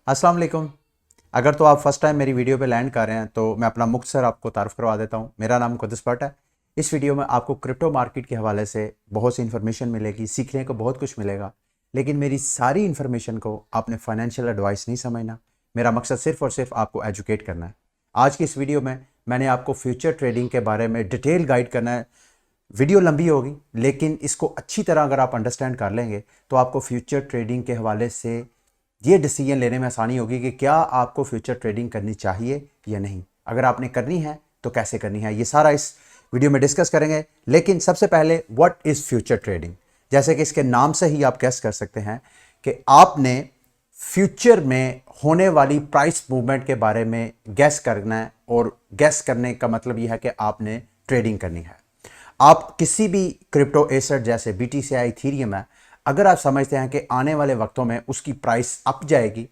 अस्सलाम वालेकुम। अगर तो आप फर्स्ट टाइम मेरी वीडियो पे लैंड कर रहे हैं तो मैं अपना मुख्तसर आपको तारुफ करवा देता हूँ। मेरा नाम कुद्दुस भट्ट है। इस वीडियो में आपको क्रिप्टो मार्केट के हवाले से बहुत सी इन्फॉर्मेशन मिलेगी, सीखने को बहुत कुछ मिलेगा। लेकिन मेरी सारी इन्फॉर्मेशन को आपने फाइनेंशियल एडवाइस नहीं समझना। मेरा मकसद सिर्फ और सिर्फ आपको एजुकेट करना है। आज की इस वीडियो में मैंने आपको फ्यूचर ट्रेडिंग के बारे में डिटेल गाइड करना है। वीडियो लंबी होगी लेकिन इसको अच्छी तरह अगर आप अंडरस्टैंड कर लेंगे तो आपको फ्यूचर ट्रेडिंग के हवाले से ये डिसीजन लेने में आसानी होगी कि क्या आपको फ्यूचर ट्रेडिंग करनी चाहिए या नहीं। अगर आपने करनी है तो कैसे करनी है, ये सारा इस वीडियो में डिस्कस करेंगे। लेकिन सबसे पहले व्हाट इज फ्यूचर ट्रेडिंग। जैसे कि इसके नाम से ही आप गेस कर सकते हैं कि आपने फ्यूचर में होने वाली प्राइस मूवमेंट के बारे में गेस करना है, और गेस करने का मतलब यह है कि आपने ट्रेडिंग करनी है। आप किसी भी क्रिप्टो एसेट जैसे BTC, इथीरियम है, अगर आप समझते हैं कि आने वाले वक्तों में उसकी प्राइस अप जाएगी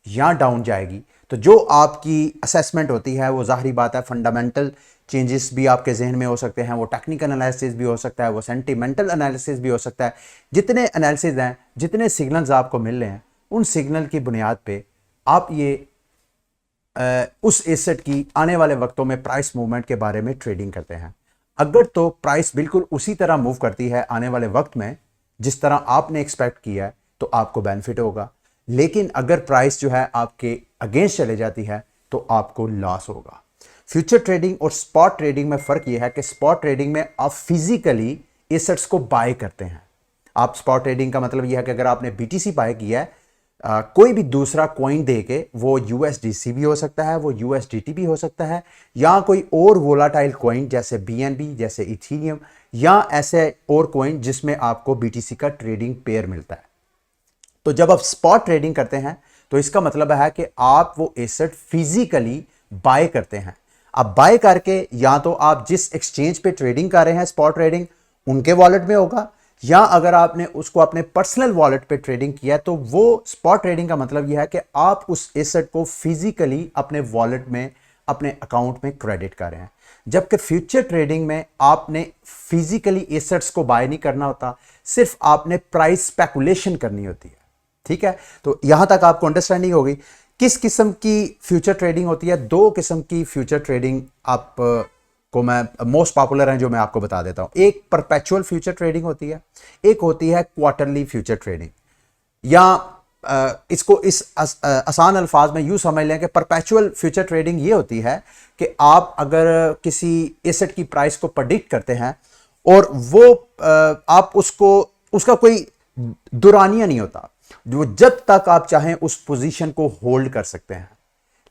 या डाउन जाएगी, तो जो आपकी असेसमेंट होती है वो ज़ाहिरी बात है फंडामेंटल चेंजेस भी आपके जहन में हो सकते हैं, वो टेक्निकल एनालिसिस भी हो सकता है, वो सेंटिमेंटल एनालिसिस भी हो सकता है। जितने एनालिसिस हैं, जितने सिग्नल्स आपको मिल रहे हैं, उन सिग्नल की बुनियाद पे आप ये उस एसेट की आने वाले वक्तों में प्राइस मूवमेंट के बारे में ट्रेडिंग करते हैं। अगर तो प्राइस बिल्कुल उसी तरह मूव करती है आने वाले वक्त में जिस तरह आपने एक्सपेक्ट किया है तो आपको बेनिफिट होगा। लेकिन अगर प्राइस जो है आपके अगेंस्ट चले जाती है तो आपको लॉस होगा। फ्यूचर ट्रेडिंग और स्पॉट ट्रेडिंग में फर्क यह है कि स्पॉट ट्रेडिंग में आप फिजिकली एसेट्स को बाय करते हैं। आप स्पॉट ट्रेडिंग का मतलब यह है कि अगर आपने BTC बाय किया है, कोई भी दूसरा कॉइन दे के, वो USDC भी हो सकता है, वो USDT भी हो सकता है, या कोई और वोलाटाइल कॉइन जैसे BNB, जैसे इथीरियम, या ऐसे और कॉइन जिसमें आपको BTC का ट्रेडिंग पेयर मिलता है। तो जब आप स्पॉट ट्रेडिंग करते हैं तो इसका मतलब है कि आप वो एसेट फिजिकली बाय करते हैं। आप बाय करके या तो आप जिस एक्सचेंज पे ट्रेडिंग कर रहे हैं स्पॉट ट्रेडिंग उनके वॉलेट में होगा, या अगर आपने उसको अपने पर्सनल वॉलेट पे ट्रेडिंग किया तो वो स्पॉट ट्रेडिंग का मतलब यह है कि आप उस एसेट को फिजिकली अपने वॉलेट में, अपने अकाउंट में क्रेडिट कर रहे हैं। जबकि फ्यूचर ट्रेडिंग में आपने फिजिकली एसेट्स को बाय नहीं करना होता, सिर्फ आपने प्राइस स्पेकुलेशन करनी होती है। ठीक है, तो यहां तक आपको अंडरस्टैंडिंग होगी किस किस्म की फ्यूचर ट्रेडिंग होती है। दो किस्म की फ्यूचर ट्रेडिंग आप को मैं मोस्ट पॉपुलर हैं जो मैं आपको बता देता हूं। एक परपेचुअल फ्यूचर ट्रेडिंग होती है, एक होती है क्वार्टरली फ्यूचर ट्रेडिंग। या इसको इस आसान अल्फाज में यूं समझ लें कि परपेचुअल फ्यूचर ट्रेडिंग ये होती है कि आप अगर किसी एसेट की प्राइस को प्रेडिक्ट करते हैं और वो आप उसको, उसका कोई दुरानिया नहीं होता, वो जब तक आप चाहें उस पोजीशन को होल्ड कर सकते हैं।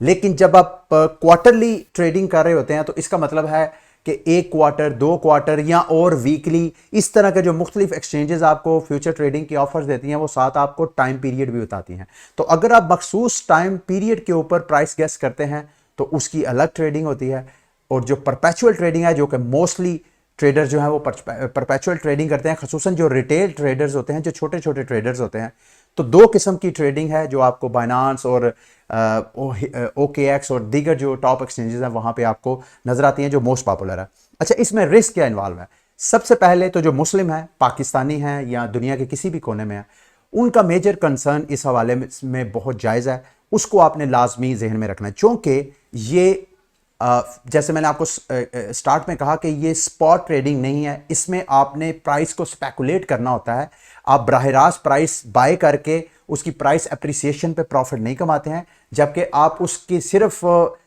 लेकिन जब आप क्वार्टरली ट्रेडिंग कर रहे होते हैं तो इसका मतलब है कि एक क्वार्टर, 2 क्वार्टर या और वीकली, इस तरह के जो मुख्तलिफ एक्सचेंजेस आपको फ्यूचर ट्रेडिंग की ऑफर्स देती हैं वो साथ आपको टाइम पीरियड भी बताती हैं। तो अगर आप मखसूस टाइम पीरियड के ऊपर प्राइस गेस करते हैं तो उसकी अलग ट्रेडिंग होती है। और जो परपेचुअल ट्रेडिंग है, जो कि मोस्टली ट्रेडर जो है वो परपेचुअल ट्रेडिंग करते हैं, खसूसन जो रिटेल ट्रेडर्स होते हैं, जो छोटे छोटे ट्रेडर्स होते हैं। तो दो किस्म की ट्रेडिंग है जो आपको बाइनांस और OKX और दीगर जो टॉप एक्सचेंजेस हैं वहां पे आपको नजर आती हैं, जो मोस्ट पॉपुलर है। अच्छा, इसमें रिस्क क्या इन्वॉल्व है? सबसे पहले तो जो मुस्लिम है, पाकिस्तानी है या दुनिया के किसी भी कोने में है, उनका मेजर कंसर्न इस हवाले में बहुत जायज़ है। उसको आपने लाजमी जहन में रखना है, क्योंकि ये जैसे मैंने आपको स्टार्ट में कहा कि ये स्पॉट ट्रेडिंग नहीं है। इसमें आपने प्राइस को स्पेकुलेट करना होता है। आप बराह रास्त प्राइस बाय करके उसकी प्राइस अप्रिसिएशन पे प्रॉफिट नहीं कमाते हैं, जबकि आप उसकी सिर्फ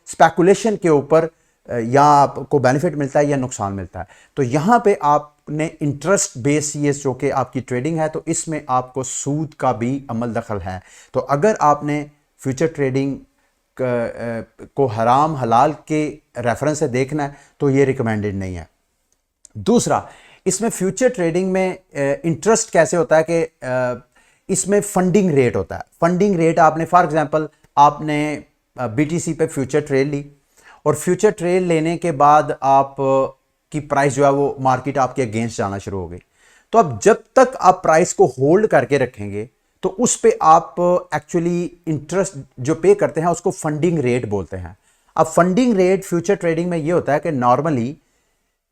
स्पेकुलेशन के ऊपर या आपको बेनिफिट मिलता है या नुकसान मिलता है। तो यहाँ पे आपने इंटरेस्ट बेस ये जो कि आपकी ट्रेडिंग है, तो इसमें आपको सूद का भी अमल दखल है। तो अगर आपने फ्यूचर ट्रेडिंग को हराम हलाल के रेफरेंस से देखना है तो ये रिकमेंडेड नहीं है। दूसरा, इसमें फ्यूचर ट्रेडिंग में इंटरेस्ट कैसे होता है कि इसमें फंडिंग रेट होता है। फंडिंग रेट आपने, फॉर एग्जांपल, आपने BTC पे फ्यूचर ट्रेड ली और फ्यूचर ट्रेड लेने के बाद आप की प्राइस जो है वो मार्केट आपके अगेंस्ट जाना शुरू हो गई। तो अब जब तक आप प्राइस को होल्ड करके रखेंगे तो उस पे आप एक्चुअली इंटरेस्ट जो पे करते हैं उसको फंडिंग रेट बोलते हैं। अब फंडिंग रेट फ्यूचर ट्रेडिंग में ये होता है कि नॉर्मली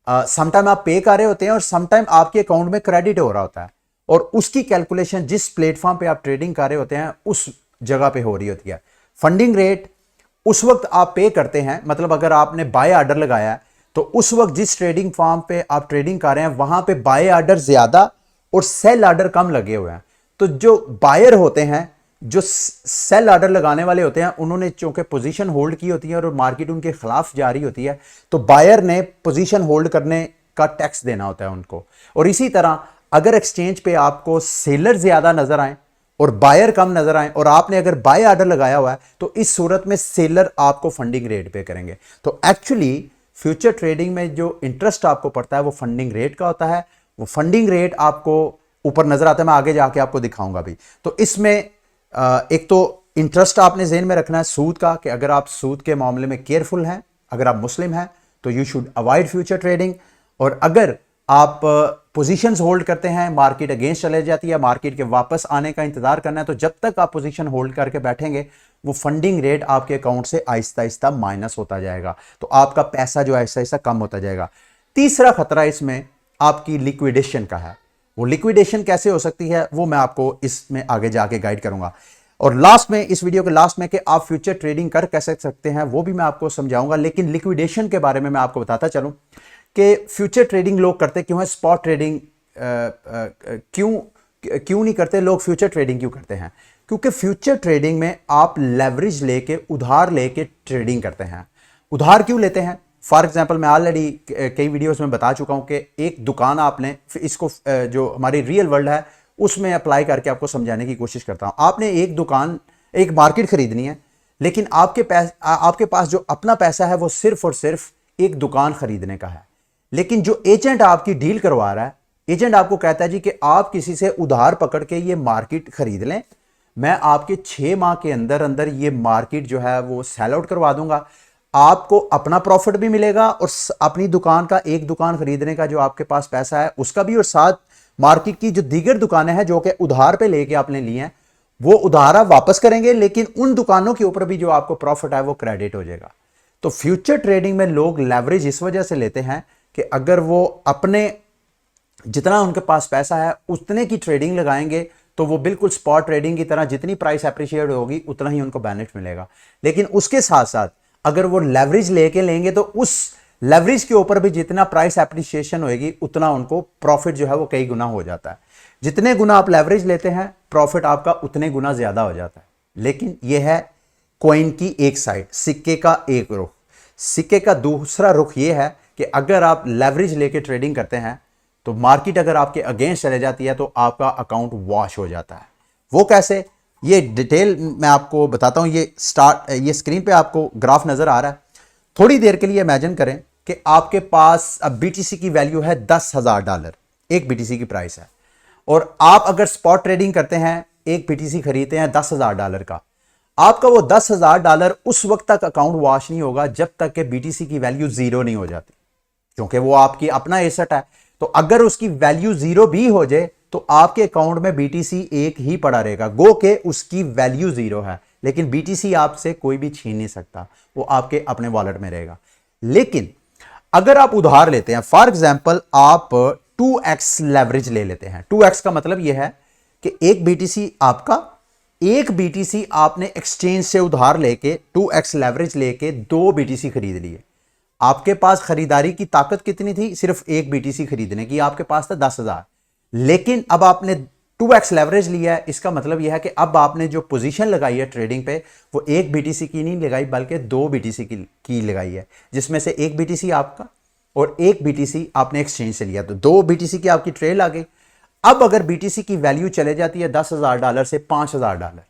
समटाइम आप पे कर रहे होते हैं और समटाइम आपके अकाउंट में क्रेडिट हो रहा होता है, और उसकी कैलकुलेशन जिस प्लेटफॉर्म पे आप ट्रेडिंग कर रहे होते हैं उस जगह पे हो रही होती है। फंडिंग रेट उस वक्त आप पे करते हैं, मतलब अगर आपने बाय ऑर्डर लगाया है तो उस वक्त जिस ट्रेडिंग फार्म पे आप ट्रेडिंग कर रहे हैं वहां पे बाय ऑर्डर ज्यादा और सेल ऑर्डर कम लगे हुए हैं। तो जो बायर होते हैं, जो सेल ऑर्डर लगाने वाले होते हैं, उन्होंने चूंकि पोजीशन होल्ड की होती है और मार्केट उनके खिलाफ जा रही होती है, तो बायर ने पोजीशन होल्ड करने का टैक्स देना होता है उनको। और इसी तरह अगर एक्सचेंज पे आपको सेलर ज्यादा नजर आए और बायर कम नजर आए और आपने अगर बाय ऑर्डर लगाया हुआ है तो इस सूरत में सेलर आपको फंडिंग रेट पे करेंगे। तो एक्चुअली फ्यूचर ट्रेडिंग में जो इंटरेस्ट आपको पड़ता है वो फंडिंग रेट का होता है। वो फंडिंग रेट आपको ऊपर नजर आता है, मैं आगे जाके आपको दिखाऊंगा भी। तो इसमें एक तो इंटरेस्ट आपने ज़हन में रखना है सूद का, कि अगर आप सूद के मामले में केयरफुल हैं, अगर आप मुस्लिम हैं तो you should avoid future trading. और अगर आप पोजीशंस होल्ड करते हैं, मार्केट अगेंस्ट चले जाती है, मार्केट के वापस आने का इंतजार करना है, तो जब तक आप पोजीशन होल्ड करके बैठेंगे वो फंडिंग रेट आपके अकाउंट से आहिस्ता आहिस्ता माइनस होता जाएगा, तो आपका पैसा जो आहिस्ता आहिस्ता कम होता जाएगा। तीसरा खतरा इसमें आपकी लिक्विडेशन का है। वो लिक्विडेशन कैसे हो सकती है वो मैं आपको इसमें आगे जाके गाइड करूंगा। और लास्ट में, इस वीडियो के लास्ट में, कि आप फ्यूचर ट्रेडिंग कर कैसे सकते हैं वो भी मैं आपको समझाऊंगा। लेकिन लिक्विडेशन के बारे में मैं आपको बताता चलूं कि फ्यूचर ट्रेडिंग लोग करते क्यों है, स्पॉट ट्रेडिंग क्यों नहीं करते लोग, फ्यूचर ट्रेडिंग क्यों करते हैं? क्योंकि फ्यूचर ट्रेडिंग में आप लेवरेज लेके, उधार लेके ट्रेडिंग करते हैं। उधार क्यों लेते हैं? फॉर एग्जाम्पल मैं ऑलरेडी कई वीडियोस में बता चुका हूं कि एक दुकान आपने, इसको जो हमारी रियल वर्ल्ड है उसमें अप्लाई करके आपको समझाने की कोशिश करता हूं। आपने एक दुकान, एक मार्केट खरीदनी है, लेकिन आपके पास जो अपना पैसा है वो सिर्फ और सिर्फ एक दुकान खरीदने का है। लेकिन जो एजेंट आपकी डील करवा रहा है, एजेंट आपको कहता है जी कि आप किसी से उधार पकड़ के ये मार्केट खरीद लें, मैं आपके 6 माह के अंदर अंदर ये मार्केट जो है वो सेल आउट करवा दूंगा, आपको अपना प्रॉफिट भी मिलेगा और अपनी दुकान का, एक दुकान खरीदने का जो आपके पास पैसा है उसका भी, और साथ मार्केट की जो दीगर दुकानें हैं जो कि उधार पे लेके आपने ली हैं वो उधार आप वापस करेंगे, लेकिन उन दुकानों के ऊपर भी जो आपको प्रॉफिट है वो क्रेडिट हो जाएगा। तो फ्यूचर ट्रेडिंग में लोग लेवरेज इस वजह से लेते हैं कि अगर वो अपने, जितना उनके पास पैसा है उतने की ट्रेडिंग लगाएंगे तो वो बिल्कुल स्पॉट ट्रेडिंग की तरह जितनी प्राइस एप्रिशिएट होगी उतना ही उनको बेनिफिट मिलेगा। लेकिन उसके साथ साथ अगर वो लेवरेज लेके लेंगे तो उस लेवरेज के ऊपर भी जितना प्राइस एप्रिशिएशन होगी उतना उनको प्रॉफिट जो है वो कई गुना हो जाता है। जितने गुना आप लेवरेज लेते हैं प्रॉफिट आपका उतने गुना ज्यादा हो जाता है। लेकिन यह है कॉइन की एक साइड, सिक्के का एक रुख। सिक्के का दूसरा रुख यह है कि अगर आप लेवरेज लेके ट्रेडिंग करते हैं तो मार्केट अगर आपके अगेंस्ट चले जाती है तो आपका अकाउंट वॉश हो जाता है। वो कैसे, ये डिटेल मैं आपको बताता हूं। ये स्क्रीन पे आपको ग्राफ नजर आ रहा है। थोड़ी देर के लिए इमेजिन करें कि आपके पास अब बीटीसी की वैल्यू है $10,000, एक बीटीसी की प्राइस है, और आप अगर स्पॉट ट्रेडिंग करते हैं, एक बीटीसी खरीदते हैं $10,000 का, आपका वो $10,000 उस वक्त तक अकाउंट वॉश नहीं होगा जब तक कि बीटीसी की वैल्यू जीरो नहीं हो जाती, क्योंकि वो आपकी अपना एसेट है। तो अगर उसकी वैल्यू जीरो भी हो जाए तो आपके अकाउंट में बीटीसी एक ही पड़ा रहेगा, गो के उसकी वैल्यू जीरो है, लेकिन बीटीसी आपसे कोई भी छीन नहीं सकता, वो आपके अपने वॉलेट में रहेगा। लेकिन अगर आप उधार लेते हैं, फॉर एग्जांपल आप 2x लेवरेज ले लेते हैं। 2x का मतलब यह है कि एक बीटीसी आपका, एक बीटीसी आपने एक्सचेंज से उधार लेके 2x लेवरेज लेके 2 बीटीसी खरीद लिए। आपके पास खरीदारी की ताकत कितनी थी? सिर्फ एक बीटीसी खरीदने की आपके पास था 10,000, लेकिन अब आपने 2x लेवरेज लिया है। इसका मतलब यह है कि अब आपने जो पोजीशन लगाई है ट्रेडिंग पे वो एक बीटीसी की नहीं लगाई बल्कि 2 बीटीसी की लगाई है, जिसमें से एक बीटीसी आपका और एक बीटीसी आपने एक्सचेंज से लिया, तो 2 बीटीसी की आपकी ट्रेल आ गई। अब अगर बीटीसी की वैल्यू चले जाती है $10,000 से $5,000,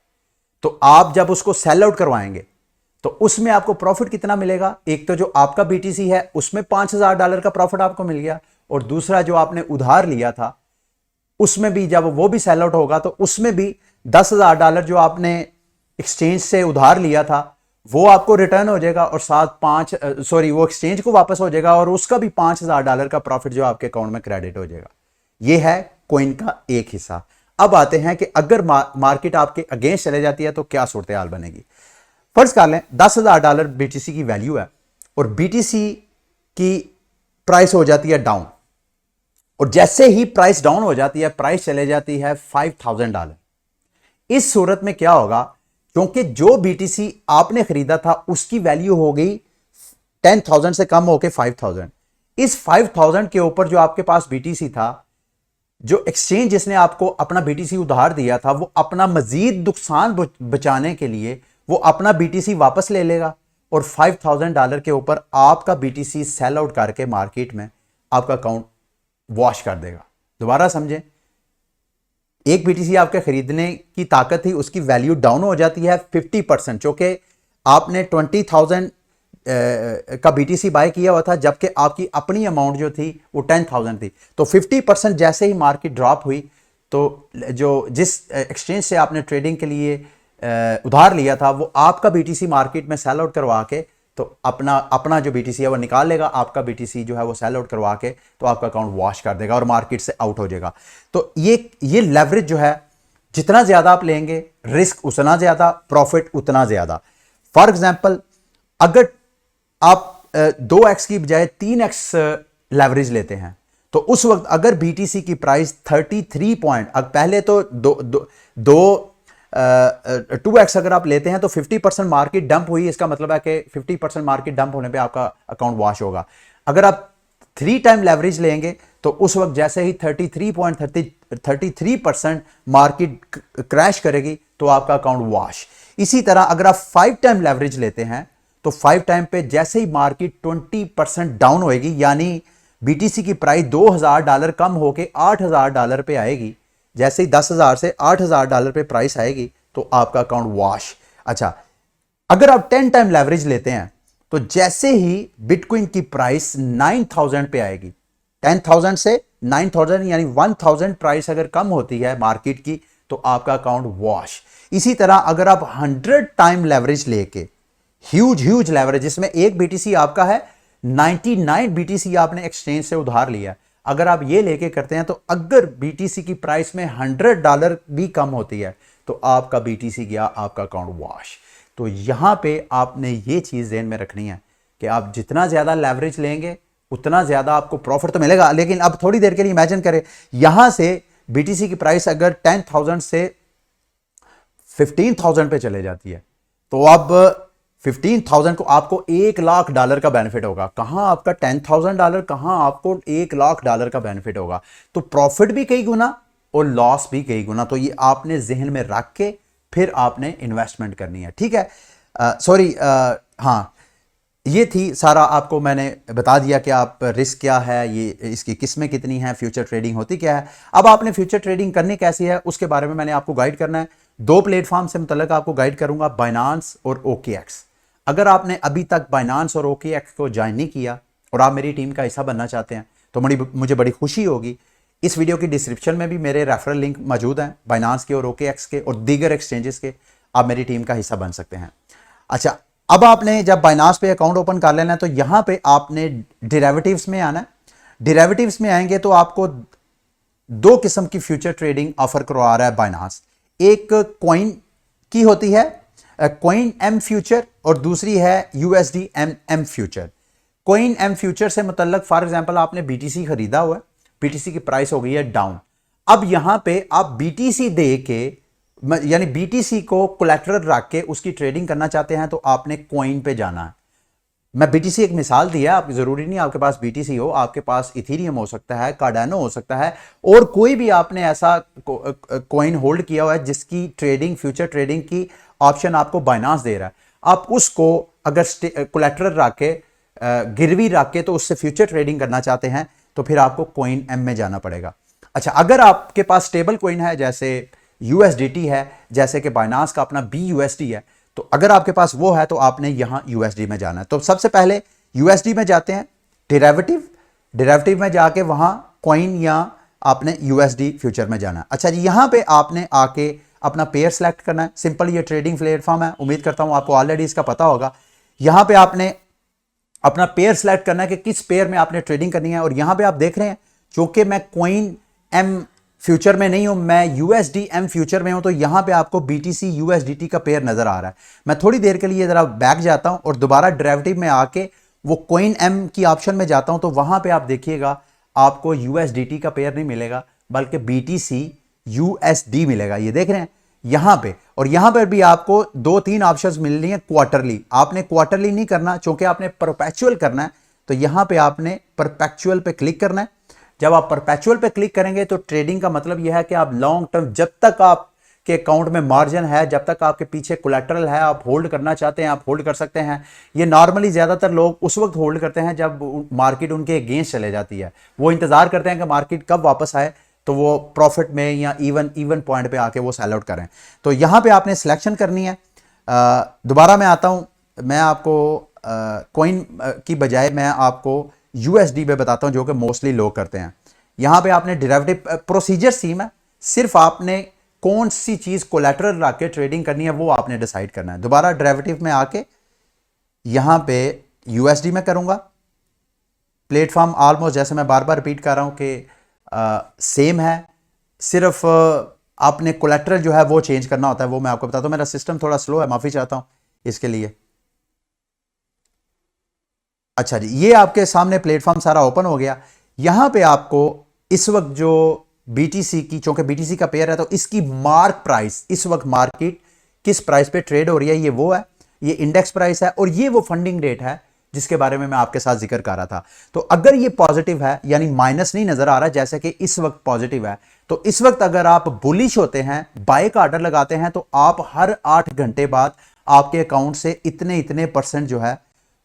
तो आप जब उसको सेल आउट करवाएंगे तो उसमें आपको प्रॉफिट कितना मिलेगा? एक तो जो आपका बीटीसी है उसमें $5,000 का प्रॉफिट आपको मिल गया, और दूसरा जो आपने उधार लिया था उसमें भी जब वो भी सेल आउट होगा तो उसमें भी $10,000 जो आपने एक्सचेंज से उधार लिया था वो आपको रिटर्न हो जाएगा, और साथ वो एक्सचेंज को वापस हो जाएगा, और उसका भी $5,000 का प्रॉफिट जो आपके अकाउंट में क्रेडिट हो जाएगा। ये है कॉइन का एक हिस्सा। अब आते हैं कि अगर मार्केट आपके अगेंस्ट चले जाती है तो क्या सूरत हाल बनेगी। फर्ज कर लें $10,000 बीटीसी की वैल्यू है और बीटीसी की प्राइस हो जाती है डाउन, और जैसे ही प्राइस डाउन हो जाती है प्राइस चले जाती है $5,000। इस सूरत में क्या होगा क्योंकि जो बीटीसी आपने खरीदा था उसकी वैल्यू हो गई 10,000 से कम होके 5,000। इस 5,000 के ऊपर जो आपके पास बीटीसी था, जो एक्सचेंज जिसने आपको अपना बीटीसी उधार दिया था, वो अपना मजीद नुकसान बचाने के लिए वो अपना बीटीसी वापस ले लेगा और $5,000 के ऊपर आपका बीटीसी सेल आउट करके मार्केट में आपका अकाउंट वॉश कर देगा। दोबारा समझें, एक बीटीसी आपके खरीदने की ताकत थी, उसकी वैल्यू डाउन हो जाती है 50%, चूंकि आपने 20,000 का बीटीसी बाय किया हुआ था, जबकि आपकी अपनी अमाउंट जो थी वो 10,000 थी। तो 50% जैसे ही मार्केट ड्रॉप हुई, तो जो जिस एक्सचेंज से आपने ट्रेडिंग के लिए उधार लिया था, वो आपका बीटीसी मार्केट में सेल आउट करवा के तो अपना जो बीटीसी है वो निकाल लेगा, आपका बीटीसी जो है वो सेल आउट करवा के तो आपका अकाउंट वॉश कर देगा और मार्केट से आउट हो जाएगा। तो ये लेवरेज जो है, जितना ज्यादा आप लेंगे रिस्क उतना ज्यादा, प्रॉफिट उतना ज्यादा। फॉर एग्जांपल, अगर आप 2x की बजाय 3x लेवरेज लेते हैं, तो उस वक्त अगर बीटीसी की प्राइस 33 पॉइंट, पहले तो 2x अगर आप लेते हैं तो 50% मार्केट डंप हुई, इसका मतलब है कि 50% मार्केट डंप होने पे आपका अकाउंट वॉश होगा। अगर आप 3 टाइम लेवरेज लेंगे तो उस वक्त जैसे ही 33% मार्केट क्रैश करेगी तो आपका अकाउंट वॉश। इसी तरह अगर आप 5 टाइम लेवरेज लेते हैं तो 5 टाइम पे जैसे ही मार्केट 20% डाउन होएगी, यानी बीटीसी की प्राइस $2,000 कम होके $8,000 पे आएगी, जैसे ही 10,000 से $8,000 पे प्राइस आएगी तो आपका अकाउंट वॉश। अच्छा, अगर आप 10 टाइम लेवरेज लेते हैं तो जैसे ही बिटकॉइन की प्राइस 9,000 पे आएगी, 10,000 से 9,000 यानी 1,000 प्राइस अगर कम होती है मार्केट की तो आपका अकाउंट वॉश। इसी तरह अगर आप 100 टाइम लेवरेज लेके, ह्यूज लेवरेज, जिसमें एक बीटीसी आपका है, 99 बीटीसी आपने एक्सचेंज से उधार लिया, अगर आप ये लेके करते हैं तो अगर बीटीसी की प्राइस में $100 भी कम होती है तो आपका बीटीसी गया, आपका अकाउंट वॉश। तो यहां पे आपने ये चीज ध्यान में रखनी है कि आप जितना ज्यादा लेवरेज लेंगे उतना ज्यादा आपको प्रॉफिट तो मिलेगा। लेकिन अब थोड़ी देर के लिए इमेजिन करें, यहां से बीटीसी की प्राइस अगर 10,000 से 15,000 पे चले जाती है तो अब 15,000 को आपको $1,00,000 का बेनिफिट होगा। कहां आपका $10,000, कहां आपको $1,00,000 का बेनिफिट होगा। तो प्रॉफिट भी कई गुना और लॉस भी कई गुना। तो ये आपने जहन में रख के फिर आपने इन्वेस्टमेंट करनी है, ठीक है। हाँ, ये थी सारा, आपको मैंने बता दिया कि आप रिस्क क्या है, ये इसकी किस्में कितनी हैं, फ्यूचर ट्रेडिंग होती क्या है। अब आपने फ्यूचर ट्रेडिंग करनी कैसी है उसके बारे में मैंने आपको गाइड करना है। 2 प्लेटफॉर्म से मुतल्लिक आपको गाइड करूंगा, बाइनांस और OKX। अगर आपने अभी तक बाइनांस और OKX को ज्वाइन नहीं किया और आप मेरी टीम का हिस्सा बनना चाहते हैं तो मुझे बड़ी खुशी होगी। इस वीडियो की डिस्क्रिप्शन में भी मेरे रेफरल लिंक मौजूद हैं, बाइनांस के और OKX के और दीगर एक्सचेंजेस के, आप मेरी टीम का हिस्सा बन सकते हैं। अच्छा, अब आपने जब बाइनांस पे अकाउंट ओपन कर लेना है तो यहां पे आपने डेरिवेटिव्स में आना है। डेरिवेटिव्स में आएंगे तो आपको 2 किस्म की फ्यूचर ट्रेडिंग ऑफर करवा रहा है बाइनांस। एक कॉइन की होती है, कॉइन एम फ्यूचर, और दूसरी है USD M future. Coin M future से मुतल्लक, फॉर एग्जांपल आपने BTC खरीदा हुआ है, BTC की प्राइस हो गई है डाउन। अब यहां पे आप BTC दे के, यानी BTC को कोलैटरल रख के उसकी ट्रेडिंग करना चाहते हैं तो आपने कॉइन पे जाना है। मैं BTC एक मिसाल दिया, आप जरूरी नहीं आपके पास BTC हो, आपके पास इथेरियम हो सकता है, कार्डानो हो सकता है, और कोई भी आपने ऐसा कॉइन होल्ड किया हुआ है जिसकी ट्रेडिंग, फ्यूचर ट्रेडिंग की ऑप्शन आपको बाइनांस दे रहा है। आप उसको अगर कोलैटरल रख के, गिरवी रख के तो उससे फ्यूचर ट्रेडिंग करना चाहते हैं तो फिर आपको कॉइन एम में जाना पड़ेगा। अच्छा, अगर आपके पास स्टेबल कॉइन है जैसे USDT है, जैसे कि बाइनांस का अपना BUSD है, तो अगर आपके पास वो है तो आपने यहां USD में जाना है। तो सबसे पहले USD में जाते हैं, डेरिवेटिव में जाके वहां कॉइन या आपने USD फ्यूचर में जाना है। अच्छा जी, यहां पे आपने आके अपना पेयर सेलेक्ट करना है। सिंपल ये ट्रेडिंग प्लेटफॉर्म है, उम्मीद करता हूं आपको ऑलरेडी इसका पता होगा। यहां पे आपने अपना पेयर सेलेक्ट करना है कि किस पेयर में आपने ट्रेडिंग करनी है। और यहां पे आप देख रहे हैं, क्योंकि मैं कॉइन एम फ्यूचर में नहीं हूं, मैं USD एम फ्यूचर में हूं, तो यहां पे आपको BTC USDT का पेयर नजर आ रहा है। मैं थोड़ी देर के लिए जरा बैक जाता हूं और दोबारा डेरिवेटिव में आके वो कॉइन एम की ऑप्शन में जाता हूं, तो वहां पे आप देखिएगा आपको USDT का पेयर नहीं मिलेगा बल्कि BTC USD मिलेगा। ये देख रहे हैं, यहां पे, और यहां पर भी आपको 2-3 ऑप्शंस मिल रही हैं क्वार्टरली। आपने क्वार्टरली नहीं करना, क्योंकि आपने परपेचुअल करना है, तो यहां पे आपने परपेचुअल पे क्लिक करना है। जब आप परपेचुअल पे क्लिक करेंगे तो ट्रेडिंग का मतलब यह है कि आप लॉन्ग टर्म, जब तक आपके अकाउंट में मार्जिन है, जब तक आपके पीछे कोलेटरल है, आप होल्ड करना चाहते हैं आप होल्ड कर सकते हैं। ये नॉर्मली ज्यादातर लोग उस वक्त होल्ड करते हैं जब मार्केट उनके अगेंस्ट चले जाती है। वो इंतजार करते हैं कि मार्केट कब वापस आए तो वो प्रॉफिट में या इवन पॉइंट पे आके वो सेल आउट करें। तो यहां पे आपने सिलेक्शन करनी है। दोबारा मैं आता हूं, मैं आपको कॉइन की बजाय मैं आपको यूएसडी पे बताता हूं, जो कि मोस्टली लोग करते हैं। यहां पे आपने डेरिवेटिव प्रोसीजर सेम है, सिर्फ आपने कौन सी चीज कोलैटरल रख के ट्रेडिंग करनी है वो आपने डिसाइड करना है। दोबारा डेरिवेटिव में आके यहां पे यूएसडी में करूंगा। प्लेटफॉर्म ऑलमोस्ट जैसे मैं बार बार रिपीट कर रहा हूं कि सेम है, सिर्फ आपने कोलैटरल जो है वो चेंज करना होता है। वो मैं आपको बताता हूं। मेरा सिस्टम थोड़ा स्लो है, माफी चाहता हूं इसके लिए। अच्छा जी, ये आपके सामने प्लेटफॉर्म सारा ओपन हो गया। यहां पे आपको इस वक्त जो बीटीसी की, चूंकि बीटीसी का पेयर है तो इसकी मार्क प्राइस, इस वक्त मार्केट किस प्राइस पे ट्रेड हो रही है ये वो है, ये इंडेक्स प्राइस है, और ये वो फंडिंग रेट है जिसके बारे में मैं आपके साथ जिक्र कर रहा था। तो अगर ये पॉजिटिव है, यानी माइनस नहीं नजर आ रहा जैसे कि इस वक्त पॉजिटिव है, तो इस वक्त अगर आप बुलिश होते हैं, बाय का ऑर्डर लगाते हैं, तो आप हर 8 घंटे बाद आपके अकाउंट से इतने इतने परसेंट जो है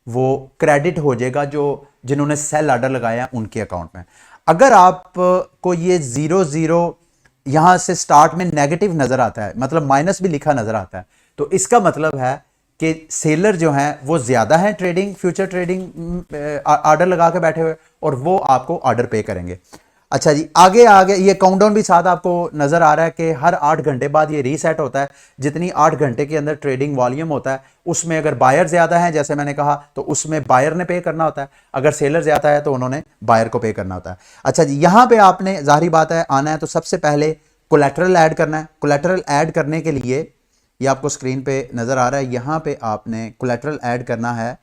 वो क्रेडिट हो जाएगा, जो जिन्होंने सेल ऑर्डर लगाया उनके अकाउंट में। अगर आपको ये 0-0 यहां से स्टार्ट में नेगेटिव नजर आता है, मतलब माइनस भी लिखा नजर आता है, तो इसका मतलब है कि सेलर जो हैं वो ज्यादा है ट्रेडिंग, फ्यूचर ट्रेडिंग ऑर्डर लगा के बैठे हुए, और वो आपको ऑर्डर पे करेंगे। अच्छा जी, आगे आगे ये काउंटडाउन भी साथ आपको नजर आ रहा है कि हर 8 घंटे बाद ये रीसेट होता है। जितनी 8 घंटे के अंदर ट्रेडिंग वॉल्यूम होता है, उसमें अगर बायर ज्यादा है जैसे मैंने कहा तो उसमें बायर ने पे करना होता है, अगर सेलर ज्यादा है तो उन्होंने बायर को पे करना होता है। अच्छा जी, यहां पे आपने जाहिर बात है आना है, तो सबसे पहले कोलैटरल ऐड करना है। कोलैटरल ऐड करने के लिए ये आपको स्क्रीन पे नजर आ रहा है, यहां पे आपने कोलैटरल ऐड करना है।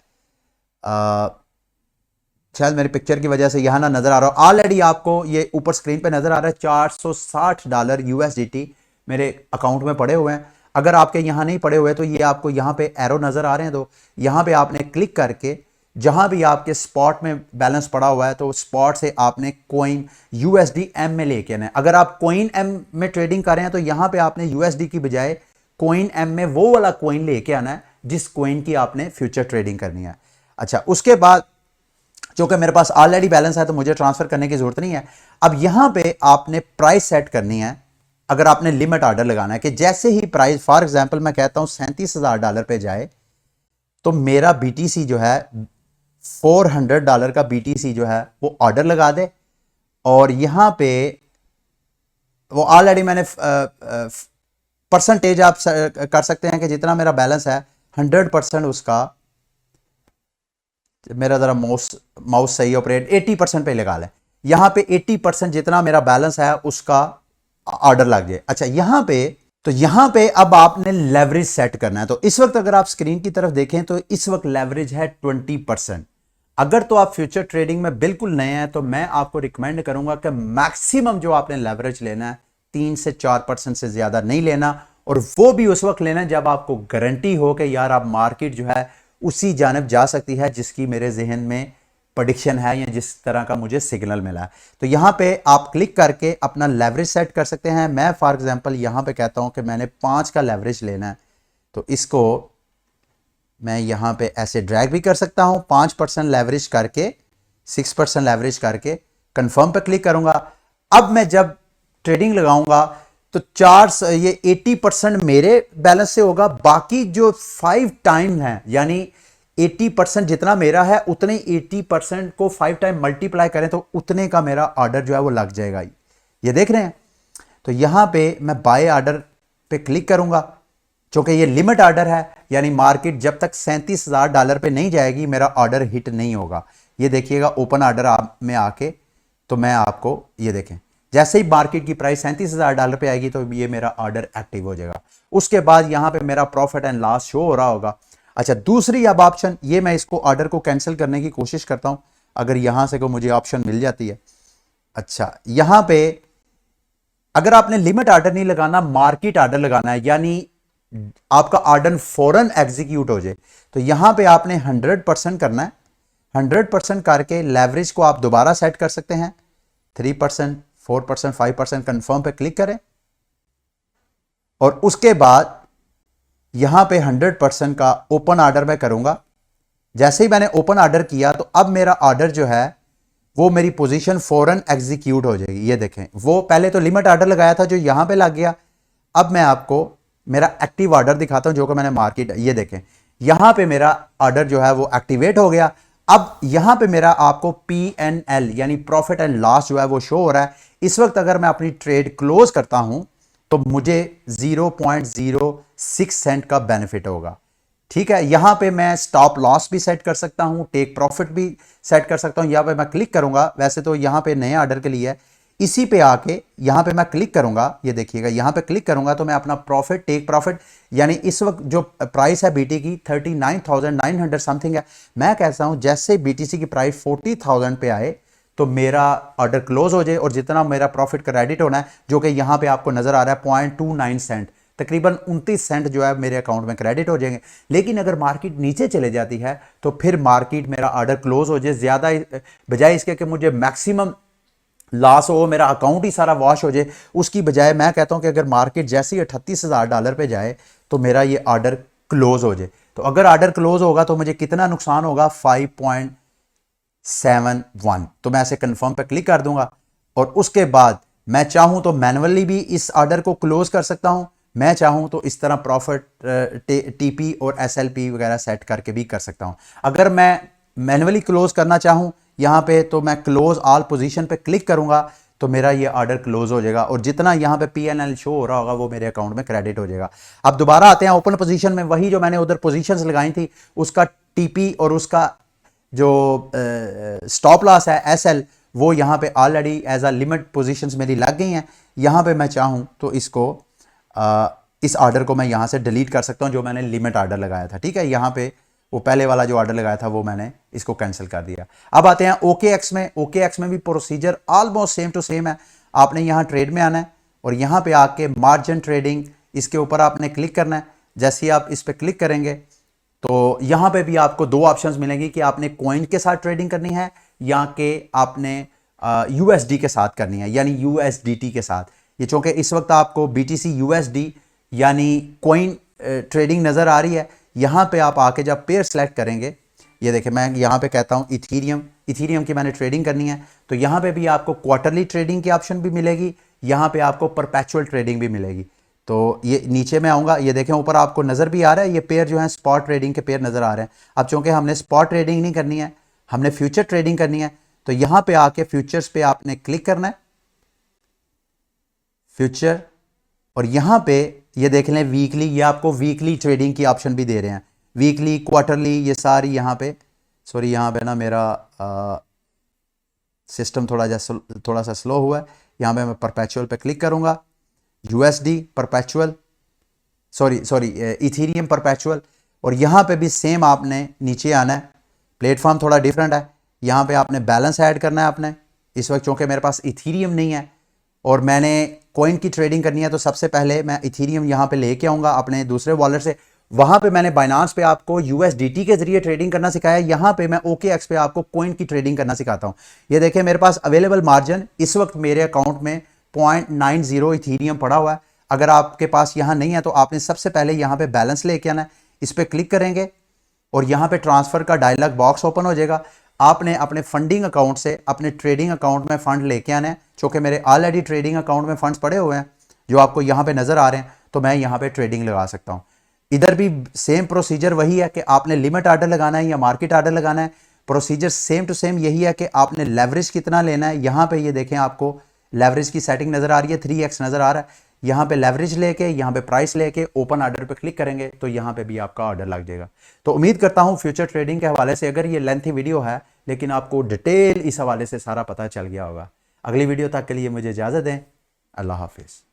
शायद मेरी पिक्चर की वजह से यहां ना नजर आ रहा हो, ऑलरेडी आपको ये ऊपर स्क्रीन पे नजर आ रहा है $460 यूएसडीटी मेरे अकाउंट में पड़े हुए हैं। अगर आपके यहां नहीं पड़े हुए तो ये आपको यहां पे एरो नजर आ रहे हैं, तो यहां पे आपने क्लिक करके जहां भी आपके स्पॉट में बैलेंस पड़ा हुआ है तो स्पॉट से आपने कॉइन यूएसडी एम में लेके आना है। अगर आप कॉइन एम में ट्रेडिंग कर रहे हैं तो यहां पे आपने यूएसडी की बजाय कॉइन एम में वो वाला कॉइन लेके आना है जिस कॉइन की आपने फ्यूचर ट्रेडिंग करनी है। अच्छा, उसके बाद क्योंकि मेरे पास ऑलरेडी बैलेंस है तो मुझे ट्रांसफर करने की जरूरत नहीं है। अब यहां पे आपने प्राइस सेट करनी है। अगर आपने लिमिट ऑर्डर लगाना है कि जैसे ही प्राइस, फॉर एग्जांपल मैं कहता हूं $37,000 पे जाए, तो मेरा बीटीसी जो है $400 का बीटीसी जो है वो ऑर्डर लगा दे, और यहां पे वो ऑलरेडी मैंने परसेंटेज आप कर सकते हैं कि जितना मेरा बैलेंस है 100% उसका, मेरा जरा माउस सही ऑपरेट, 80% पे लगा लें। यहां पे 80% जितना मेरा बैलेंस है उसका ऑर्डर लग जाए। अच्छा, यहां पे अब आपने लेवरेज सेट करना है। तो इस वक्त अगर आप स्क्रीन की तरफ देखें तो इस वक्त लेवरेज है 20%। अगर तो आप फ्यूचर ट्रेडिंग में बिल्कुल नए हैं तो मैं आपको रिकमेंड करूंगा कि मैक्सिमम जो आपने लेवरेज लेना है 3 से 4% से ज्यादा नहीं लेना, और वो भी उस वक्त लेना जब आपको गारंटी हो कि यार आप मार्केट जो है उसी जानब जा सकती है जिसकी मेरे जहन में प्रेडिक्शन है या जिस तरह का मुझे सिग्नल मिला है। तो यहां पे आप क्लिक करके अपना लेवरेज सेट कर सकते हैं। मैं फॉर एग्जांपल यहां पे कहता हूं कि मैंने 5 का लेवरेज लेना है, तो इसको मैं यहां पे ऐसे ड्रैग भी कर सकता हूं, 5% लेवरेज करके 6% लेवरेज करके कंफर्म पे क्लिक करूंगा। अब मैं जब ट्रेडिंग लगाऊंगा तो ये 80% मेरे बैलेंस से होगा, बाकी जो 5 टाइम है, यानी 80% जितना मेरा है उतने 80% को 5 टाइम मल्टीप्लाई करें तो उतने का मेरा ऑर्डर जो है वो लग जाएगा। ये देख रहे हैं। तो यहां पे मैं बाय ऑर्डर पे क्लिक करूंगा, क्योंकि ये लिमिट ऑर्डर है, यानी मार्केट जब तक $37,000 पे नहीं जाएगी मेरा ऑर्डर हिट नहीं होगा। ये देखिएगा ओपन ऑर्डर में आके, तो मैं आपको ये देखें, जैसे ही मार्केट की प्राइस $37,000 पे आएगी तो ये मेरा ऑर्डर एक्टिव हो जाएगा। उसके बाद यहां पे मेरा प्रॉफिट एंड लॉस शो हो रहा होगा। अच्छा, दूसरी अब ऑप्शन, ये मैं इसको ऑर्डर को कैंसिल करने की कोशिश करता हूं, अगर यहां से को मुझे ऑप्शन मिल जाती है। अच्छा, यहां पे अगर आपने लिमिट ऑर्डर नहीं लगाना, मार्केट ऑर्डर लगाना है, यानी आपका ऑर्डर फौरन एग्जीक्यूट हो जाए, तो यहां पे आपने 100% करना है। 100% करके लेवरेज को आप दोबारा सेट कर सकते हैं, 3%, 4%, 5%, कंफर्म पे क्लिक करें और उसके बाद यहां पे 100% का ओपन ऑर्डर मैं करूंगा। जैसे ही मैंने ओपन ऑर्डर किया तो अब मेरा ऑर्डर जो है वो मेरी पोजीशन फौरन एग्जीक्यूट हो जाएगी। ये देखें, वो पहले तो लिमिट ऑर्डर लगाया था जो यहां पे लग गया। अब मैं आपको मेरा एक्टिव ऑर्डर दिखाता हूं जो कि मैंने मार्केट, ये देखें यहां पे मेरा ऑर्डर जो है वो एक्टिवेट हो गया। अब यहां पे मेरा आपको PNL यानी प्रॉफिट एंड लॉस जो है वो शो हो रहा है। इस वक्त अगर मैं अपनी ट्रेड क्लोज करता हूं तो मुझे 0.06 सेंट का बेनिफिट होगा। ठीक है, यहां पे मैं स्टॉप लॉस भी सेट कर सकता हूं, टेक प्रॉफिट भी सेट कर सकता हूं। यहां पे मैं क्लिक करूंगा, वैसे तो यहां पे नए ऑर्डर के लिए है, इसी पे आके यहां पे मैं क्लिक करूंगा। ये देखिएगा, यहां पे क्लिक करूंगा तो मैं अपना प्रॉफिट, टेक प्रॉफिट, यानी इस वक्त जो प्राइस है BT की 39,900 समथिंग है। मैं कहता हूं जैसे BTC की प्राइस 40,000 पे आए तो मेरा ऑर्डर क्लोज हो जाए और जितना मेरा प्रॉफिट क्रेडिट होना है, जो कि यहां पे आपको नजर आ रहा है 0.29 सेंट, तकरीबन 29 सेंट जो है मेरे अकाउंट में क्रेडिट हो जाएंगे। लेकिन अगर मार्केट नीचे चले जाती है तो फिर मार्केट मेरा ऑर्डर क्लोज हो जाए, ज्यादा बजाय इसके कि मुझे मैक्सिमम लॉस हो, मेरा अकाउंट ही सारा वॉश हो जाए, उसकी बजाय मैं कहता हूं कि अगर मार्केट जैसे ही $38,000 पे जाए तो मेरा ये ऑर्डर क्लोज हो जाए। तो अगर ऑर्डर क्लोज होगा तो मुझे कितना नुकसान होगा, 5.71। तो मैं ऐसे कंफर्म पे क्लिक कर दूंगा और उसके बाद मैं चाहूं तो मैनुअली भी इस ऑर्डर को क्लोज कर सकता हूं, मैं चाहूं तो इस तरह प्रॉफिट TP और SLP वगैरह सेट करके भी कर सकता हूं। अगर मैं मैनुअली क्लोज करना चाहूं यहां पे तो मैं क्लोज ऑल पोजीशन पे क्लिक करूंगा तो मेरा ये ऑर्डर क्लोज हो जाएगा और जितना यहां पे PNL शो हो रहा होगा वो मेरे अकाउंट में क्रेडिट हो जाएगा। अब दोबारा आते हैं ओपन पोजीशन में, वही जो मैंने उधर पोजीशंस लगाई थी उसका TP और उसका जो स्टॉप लॉस है SL, वो यहां पे already as a limit positions मेरी लग गई हैं। यहां पे मैं चाहूं तो इसको इस ऑर्डर को मैं यहां से डिलीट कर सकता हूं जो मैंने लिमिट ऑर्डर लगाया था। ठीक है, यहां पे वो पहले वाला जो ऑर्डर लगाया था वो मैंने इसको कैंसिल कर दिया। अब आते हैं OKX में। OKX में भी procedure almost same to same है। आपने यहां ट्रेड में आना है और यहां पे आके मार्जिन ट्रेडिंग, इसके ऊपर आपने क्लिक करना है। जैसे ही आप इस पर क्लिक करेंगे तो यहां पे भी आपको दो ऑप्शंस मिलेंगे कि आपने कॉइन के साथ ट्रेडिंग करनी है या कि आपने USD के साथ करनी है, यानी USDT के साथ। ये चूंकि इस वक्त आपको BTC USD यानी कॉइन ट्रेडिंग नजर आ रही है, यहां पे आप आके जब पेयर सेलेक्ट करेंगे, ये देखें मैं यहां पे कहता हूं इथीरियम की मैंने ट्रेडिंग करनी है, तो यहां पे भी आपको क्वार्टरली ट्रेडिंग की ऑप्शन भी मिलेगी, यहां पे आपको परपेचुअल ट्रेडिंग भी मिलेगी। तो ये नीचे में आऊंगा, ये देखें ऊपर आपको नजर भी आ रहा है, ये पेयर जो है स्पॉट ट्रेडिंग के पेयर नजर आ रहे हैं। अब चूंकि हमने स्पॉट ट्रेडिंग नहीं करनी है, हमने फ्यूचर ट्रेडिंग करनी है, तो यहां पे आके फ्यूचर्स पे आपने क्लिक करना है, फ्यूचर, और यहां पे ये देख लें वीकली, ये आपको वीकली ट्रेडिंग की ऑप्शन भी दे रहे हैं, वीकली, क्वार्टरली, ये सारी यहां पे, सॉरी यहां पे ना मेरा सिस्टम थोड़ा सा स्लो हुआ है। यहां पे मैं परपेचुअल पे क्लिक करूंगा, USD perpetual, sorry Ethereum perpetual, और यहां पे भी सेम आपने नीचे आना है। प्लेटफॉर्म थोड़ा डिफरेंट है, यहां पे आपने बैलेंस ऐड करना है आपने। इस वक्त चूंकि मेरे पास इथीरियम नहीं है और मैंने कॉइन की ट्रेडिंग करनी है, तो सबसे पहले मैं इथीरियम यहां पे लेके आऊंगा अपने दूसरे वॉलेट से। वहां पे मैंने बाइनांस पे आपको USDT के जरिए ट्रेडिंग करना सिखाया, यहां पे मैं OKX पे आपको कॉइन की ट्रेडिंग करना सिखाता हूं। ये देखिए मेरे पास अवेलेबल मार्जिन इस वक्त मेरे अकाउंट में 0.90 इथीरियम पड़ा हुआ है। अगर आपके पास यहां नहीं है तो आपने सबसे पहले यहां पे बैलेंस लेके आना है, इस पर क्लिक करेंगे और यहां पे ट्रांसफर का डायलॉग बॉक्स ओपन हो जाएगा। आपने अपने फंडिंग अकाउंट से अपने ट्रेडिंग अकाउंट में फंड लेके आना है, चूंकि मेरे ऑलरेडी ट्रेडिंग अकाउंट में फंड्स पड़े हुए हैं जो आपको यहां पे नजर आ रहे हैं, तो मैं यहां पे ट्रेडिंग लगा सकता हूं। इधर भी सेम प्रोसीजर वही है कि आपने लिमिट ऑर्डर लगाना है या मार्केट ऑर्डर लगाना है, प्रोसीजर सेम टू सेम यही है कि आपने लेवरेज कितना लेना है। यहां पे ये देखें आपको लेवरेज की सेटिंग नजर आ रही है, 3x नजर आ रहा है। यहां पे लेवरेज लेके, यहां पे प्राइस लेके ओपन ऑर्डर पे क्लिक करेंगे तो यहां पे भी आपका ऑर्डर लग जाएगा। तो उम्मीद करता हूं फ्यूचर ट्रेडिंग के हवाले से, अगर ये लेंथी वीडियो है लेकिन आपको डिटेल इस हवाले से सारा पता चल गया होगा। अगली वीडियो तक के लिए मुझे इजाजत दें। अल्लाह हाफिज।